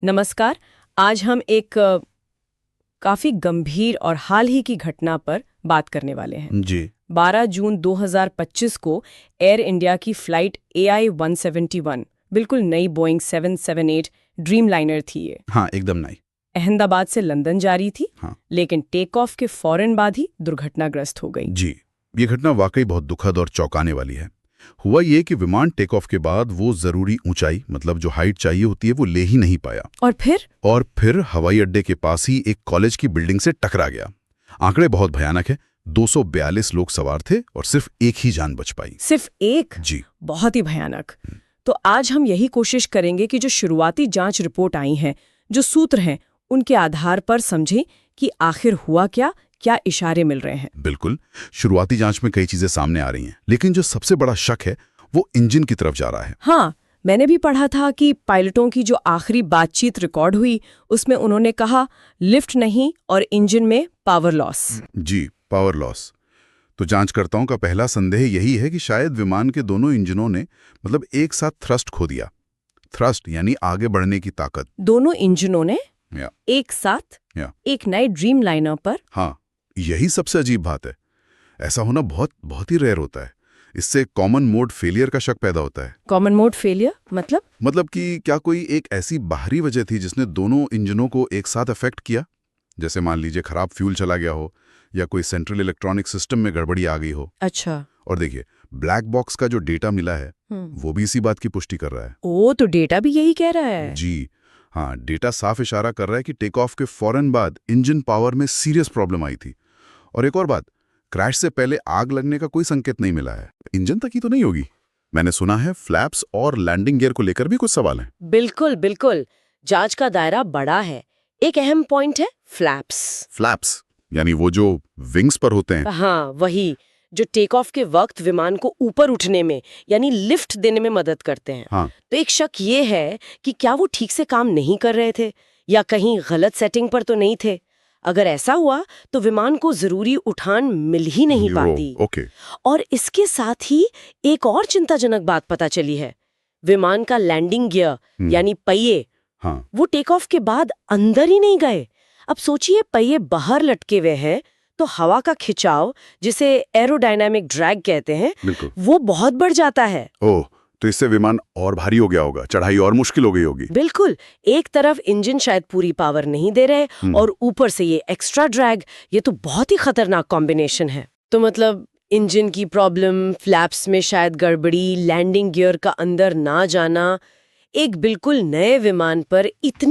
नमस्कार। आज हम एक काफी गंभीर और हाल ही की घटना पर बात करने वाले हैं। जी। 12 जून 2025 को एयर इंडिया की फ्लाइट AI-171, बिल्कुल नई बोइंग 778 ड्रीम लाइनर थी ये। हाँ, एकदम नहीं। अहमदाबाद से लंदन जा रही थी। हाँ। लेकिन टेक ऑफ के फौरन बाद ही दुर्घटनाग्रस्त हो गई। जी, ये घटना वाकई बहुत दुखद और चौंकाने वाली है। हुआ ये कि विमान टेक ऑफ के बाद वो जरूरी ऊंचाई, मतलब जो हाइट चाहिए होती है, वो ले ही नहीं पाया। और फिर हवाई अड्डे के पास ही एक कॉलेज की बिल्डिंग से टकरा गया। आंकड़े बहुत भयानक है। 242 लोग सवार थे और सिर्फ एक ही जान बच पाई। सिर्फ एक? जी। बहुत ही भयानक। तो आज हम यही कोशिश करेंगे कि जो शुरुआती जांच रिपोर्ट आई है, जो सूत्र हैं, उनके आधार पर समझें कि आखिर हुआ क्या इशारे मिल रहे हैं। बिल्कुल। शुरुआती जांच में कई चीजें सामने आ रही हैं, लेकिन जो सबसे बड़ा शक है वो इंजन की तरफ जा रहा है। हाँ, मैंने भी पढ़ा था कि पायलटों की जो आखिरी बातचीत रिकॉर्ड हुई, उसमें उन्होंने कहा लिफ्ट नहीं और इंजन में पावर लॉस। जी, पावर लॉस। तो जांचकर्ताओं का पहला संदेह यही है कि शायद विमान के दोनों इंजनों ने एक साथ थ्रस्ट खो दिया। थ्रस्ट यानी आगे बढ़ने की ताकत। दोनों इंजनों ने या, एक साथ या, एक नए ड्रीम लाइनर पर। हाँ, यही सबसे अजीब बात है। ऐसा होना बहुत बहुत ही रेयर होता है। इससे कॉमन मोड फेलियर का शक पैदा होता है। कॉमन मोड फेलियर मतलब कि क्या कोई एक ऐसी बाहरी वजह थी जिसने दोनों इंजनों को एक साथ अफेक्ट किया? जैसे मान लीजिए खराब फ्यूल चला गया हो, या कोई सेंट्रल इलेक्ट्रॉनिक सिस्टम में गड़बड़ी आ गई हो। अच्छा। और देखिए, ब्लैक बॉक्स का जो डेटा मिला है वो भी इसी बात की पुष्टि कर रहा है। ओ, तो डेटा भी यही कह रहा है। जी हाँ, डेटा साफ इशारा कर रहा है कि टेक ऑफ के फौरन बाद इंजन पावर में सीरियस प्रॉब्लम आई थी। और एक और बात, क्रैश से पहले आग लगने का कोई संकेत नहीं मिला है। इंजन तक ही तो नहीं होगी। मैंने सुना है फ्लैप्स और लैंडिंग गियर को लेकर भी कुछ सवाल हैं। बिल्कुल बिल्कुल, जांच का दायरा बड़ा है। एक अहम पॉइंट है फ्लैप्स। फ्लैप्स यानी वो जो विंग्स पर होते हैं। हाँ, वही जो टेक ऑफ के वक्त विमान को ऊपर उठने में यानी लिफ्ट देने में मदद करते हैं। हाँ। तो एक शक ये है कि क्या वो ठीक से काम नहीं कर रहे थे या कहीं गलत सेटिंग पर तो नहीं थे। अगर ऐसा हुआ तो विमान को जरूरी उठान मिल ही नहीं पाती। ओके। और इसके साथ ही एक और चिंताजनक बात पता चली है। विमान का लैंडिंग गियर यानी पहिए, हाँ। वो टेक ऑफ के बाद अंदर ही नहीं गए। अब सोचिए, पहिए बाहर लटके हुए हैं तो हवा का खिंचाव, जिसे एरोडायनामिक ड्रैग कहते हैं, वो बहुत बढ़ जाता है। ओह, तो इससे विमान और भारी हो गया होगा, चढ़ाई और मुश्किल हो गई होगी। बिल्कुल। एक तरफ इंजन शायद पूरी पावर नहीं दे रहे और ऊपर से ये एक्स्ट्रा ड्रैग, ये तो बहुत ही खतरनाक कॉम्बिनेशन है। तो मतलब इंजन की प्रॉब्लम, फ्लैप्स में शायद गड़बड़ी, लैंडिंग गियर का अंदर ना जाना, एक बिल्कुल नए विमान पर इतनी